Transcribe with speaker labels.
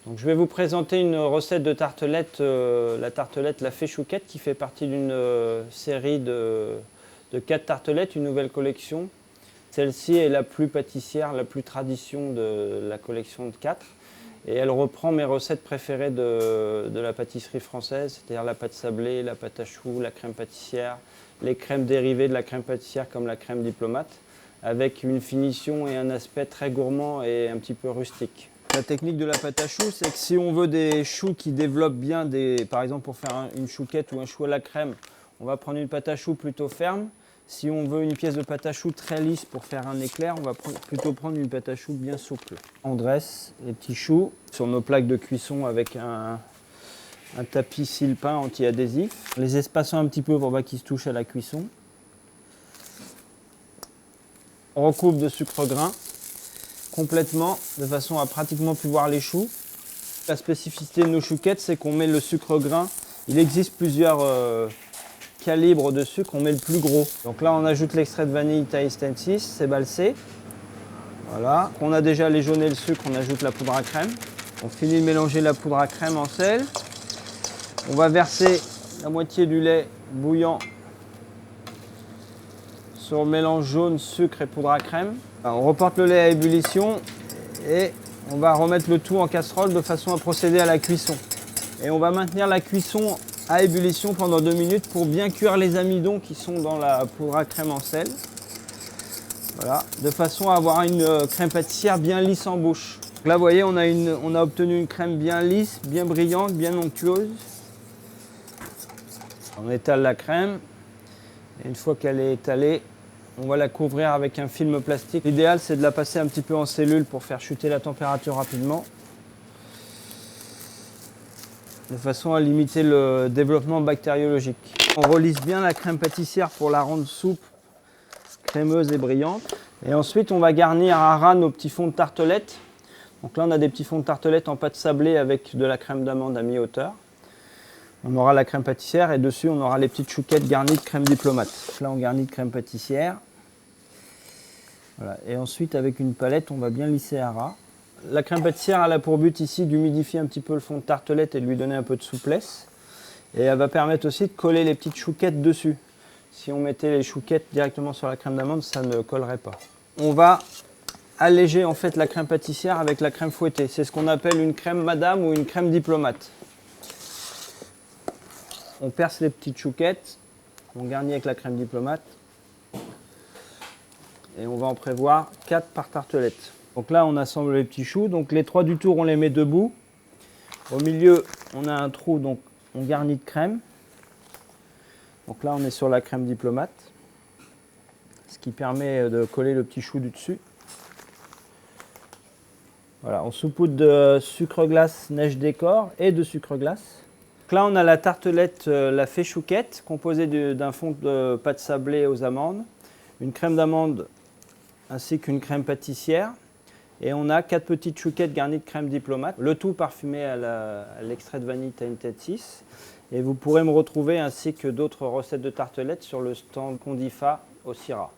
Speaker 1: Donc, je vais vous présenter une recette de tartelette, la tartelette La Fée Chouquette, qui fait partie d'une série de 4 tartelettes, une nouvelle collection. Celle-ci est la plus pâtissière, la plus tradition de la collection de 4. Et elle reprend mes recettes préférées de la pâtisserie française, c'est-à-dire la pâte sablée, la pâte à choux, la crème pâtissière, les crèmes dérivées de la crème pâtissière comme la crème diplomate, avec une finition et un aspect très gourmand et un petit peu rustique. La technique de la pâte à choux, c'est que si on veut des choux qui développent bien, par exemple pour faire une chouquette ou un chou à la crème, on va prendre une pâte à choux plutôt ferme. Si on veut une pièce de pâte à choux très lisse pour faire un éclair, on va plutôt prendre une pâte à choux bien souple. On dresse les petits choux sur nos plaques de cuisson avec un tapis sile-pain anti-adhésif. Les espaçons un petit peu pour pas qu'ils se touchent à la cuisson. On recoupe de sucre grain complètement, de façon à pratiquement plus voir les choux. La spécificité de nos chouquettes, c'est qu'on met le sucre grain. Il existe plusieurs calibres de sucre, on met le plus gros. Donc là, on ajoute l'extrait de vanille Taste & See, c'est balsé. Voilà. On a déjà léjonné le sucre, on ajoute la poudre à crème. On finit de mélanger la poudre à crème en sel. On va verser la moitié du lait bouillant sur le mélange jaune, sucre et poudre à crème. Alors, on reporte le lait à ébullition et on va remettre le tout en casserole de façon à procéder à la cuisson. Et on va maintenir la cuisson à ébullition pendant 2 minutes pour bien cuire les amidons qui sont dans la poudre à crème en sel. Voilà, de façon à avoir une crème pâtissière bien lisse en bouche. Donc là, vous voyez, on a obtenu une crème bien lisse, bien brillante, bien onctueuse. On étale la crème. Et une fois qu'elle est étalée, on va la couvrir avec un film plastique. L'idéal, c'est de la passer un petit peu en cellule pour faire chuter la température rapidement, de façon à limiter le développement bactériologique. On relisse bien la crème pâtissière pour la rendre souple, crémeuse et brillante. Et ensuite, on va garnir à ras nos petits fonds de tartelettes. Donc là, on a des petits fonds de tartelettes en pâte sablée avec de la crème d'amande à mi-hauteur. On aura la crème pâtissière et dessus, on aura les petites chouquettes garnies de crème diplomate. Là, on garnit de crème pâtissière. Voilà. Et ensuite, avec une palette, on va bien lisser à ras. La crème pâtissière, elle a pour but ici d'humidifier un petit peu le fond de tartelette et de lui donner un peu de souplesse. Et elle va permettre aussi de coller les petites chouquettes dessus. Si on mettait les chouquettes directement sur la crème d'amande, ça ne collerait pas. On va alléger en fait la crème pâtissière avec la crème fouettée. C'est ce qu'on appelle une crème madame ou une crème diplomate. On perce les petites chouquettes, on garnit avec la crème diplomate et on va en prévoir 4 par tartelette. Donc là, on assemble les petits choux. Donc les 3 du tour, on les met debout. Au milieu, on a un trou, donc on garnit de crème. Donc là, on est sur la crème diplomate, ce qui permet de coller le petit chou du dessus. Voilà, on saupoudre de sucre glace neige décor et de sucre glace. Donc là, on a la tartelette La Fée Chouquette, composée d'un fond de pâte sablée aux amandes, une crème d'amande ainsi qu'une crème pâtissière. Et on a 4 petites chouquettes garnies de crème diplomate, le tout parfumé à l'extrait de vanille Tainted 6. Et vous pourrez me retrouver ainsi que d'autres recettes de tartelettes sur le stand Condifa au Syrah.